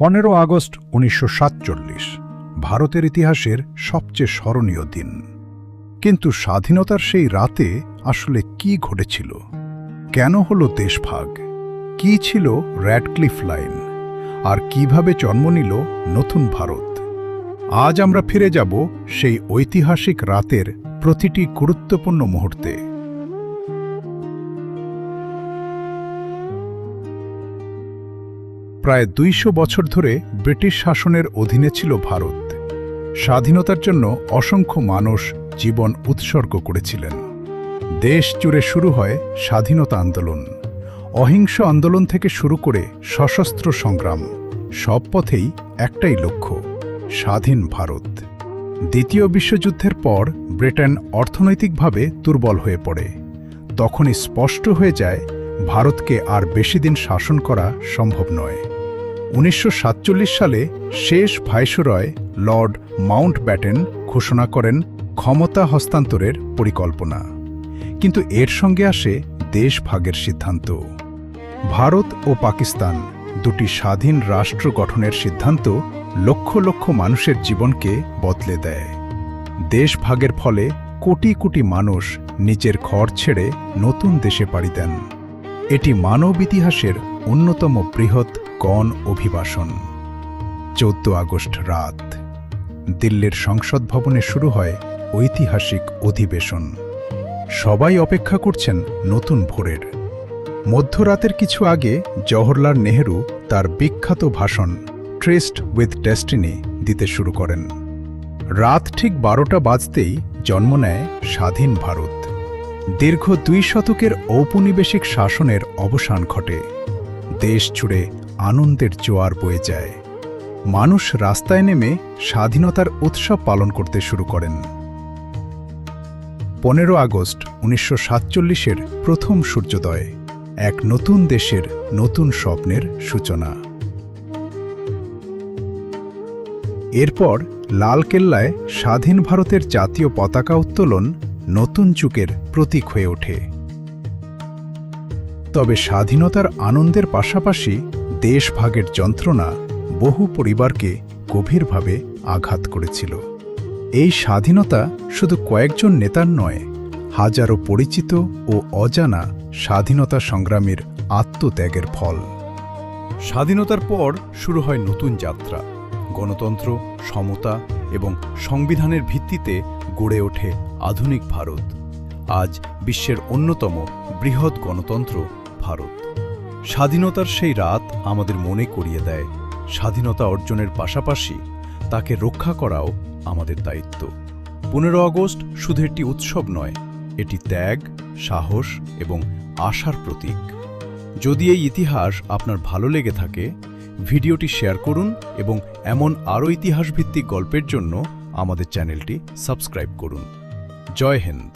15 August 1947 ভারতের ইতিহাসের সবচেয়ে স্মরণীয় দিন। কিন্তু স্বাধীনতার সেই রাতে আসলে কি ঘটেছিল? কেন হলো দেশভাগ? কি ছিল র্যাডক্লিফ লাইন? আর কিভাবে জন্ম নিল নতুন ভারত? আজ আমরা ফিরে যাব সেই ঐতিহাসিক রাতের প্রতিটি গুরুত্বপূর্ণ মুহূর্তে। প্রায় 200 বছর ধরে ব্রিটিশ শাসনের অধীনে ছিল ভারত। স্বাধীনতার জন্য অসংখ্য মানুষ জীবন উৎসর্গ করেছিলেন। দেশ জুড়ে শুরু হয় স্বাধীনতা আন্দোলন। অহিংস আন্দোলন থেকে শুরু করে সশস্ত্র সংগ্রাম, সব পথেই একটাই লক্ষ্য, স্বাধীন ভারত। দ্বিতীয় বিশ্বযুদ্ধের পর ব্রিটেন অর্থনৈতিকভাবে দুর্বল হয়ে পড়ে। তখনই স্পষ্ট হয়ে যায় ভারতকে আর বেশি দিন শাসন করা সম্ভব নয়। 1947 সালে শেষ ভাইসরয় লর্ড মাউন্টব্যাটেন ঘোষণা করেন ক্ষমতা হস্তান্তরের পরিকল্পনা। কিন্তু এর সঙ্গে আসে দেশভাগের সিদ্ধান্ত। ভারত ও পাকিস্তান দুটি স্বাধীন রাষ্ট্র গঠনের সিদ্ধান্ত লক্ষ লক্ষ মানুষের জীবনকে বদলে দেয়। দেশভাগের ফলে কোটি কোটি মানুষ নিজের ঘর ছেড়ে নতুন দেশে পাড়ি দেন। এটি মানব ইতিহাসের অন্যতম বৃহৎ গণ অভিবাসন। 14 আগস্ট রাত দিল্লির সংসদ ভবনে শুরু হয় ঐতিহাসিক অধিবেশন। সবাই অপেক্ষা করছেন নতুন ভোরের। মধ্যরাতের কিছু আগে জওহরলাল নেহরু তার বিখ্যাত ভাষণ ট্রেসড উইথ ডেস্টিনি দিতে শুরু করেন। রাত ঠিক 12টা বাজতেই জন্ম নেয় স্বাধীন ভারত। দীর্ঘ 2 শতকের ঔপনিবেশিক শাসনের অবসান ঘটে। দেশ জুড়ে আনন্দের জোয়ার বয়ে যায়। মানুষ রাস্তায় নেমে স্বাধীনতার উৎসব পালন করতে শুরু করেন। 15 আগস্ট 1947-এর প্রথম সূর্যোদয়, এক নতুন দেশের নতুন স্বপ্নের সূচনা। এরপর লালকেল্লায় স্বাধীন ভারতের জাতীয় পতাকা উত্তোলন নতুন যুগের প্রতীক হয়ে ওঠে। তবে স্বাধীনতার আনন্দের পাশাপাশি দেশভাগের যন্ত্রণা বহু পরিবারকে গভীরভাবে আঘাত করেছিল। এই স্বাধীনতা শুধু কয়েকজন নেতার নয়, হাজারো পরিচিত ও অজানা স্বাধীনতা সংগ্রামীর আত্মত্যাগের ফল। স্বাধীনতার পর শুরু হয় নতুন যাত্রা। গণতন্ত্র, সমতা এবং সংবিধানের ভিত্তিতে গড়ে ওঠে আধুনিক ভারত। আজ বিশ্বের অন্যতম বৃহৎ গণতন্ত্র ভারত। স্বাধীনতার সেই রাত আমাদের মনে করিয়ে দেয়, স্বাধীনতা অর্জনের পাশাপাশি তাকে রক্ষা করাও আমাদের দায়িত্ব। 15 আগস্ট শুধু একটি উৎসব নয়, এটি ত্যাগ, সাহস এবং আশার প্রতীক। যদি এই ইতিহাস আপনার ভালো লেগে থাকে, ভিডিওটি শেয়ার করুন এবং এমন আরও ইতিহাসভিত্তিক গল্পের জন্য আমাদের চ্যানেলটি সাবস্ক্রাইব করুন। জয় হিন্দ।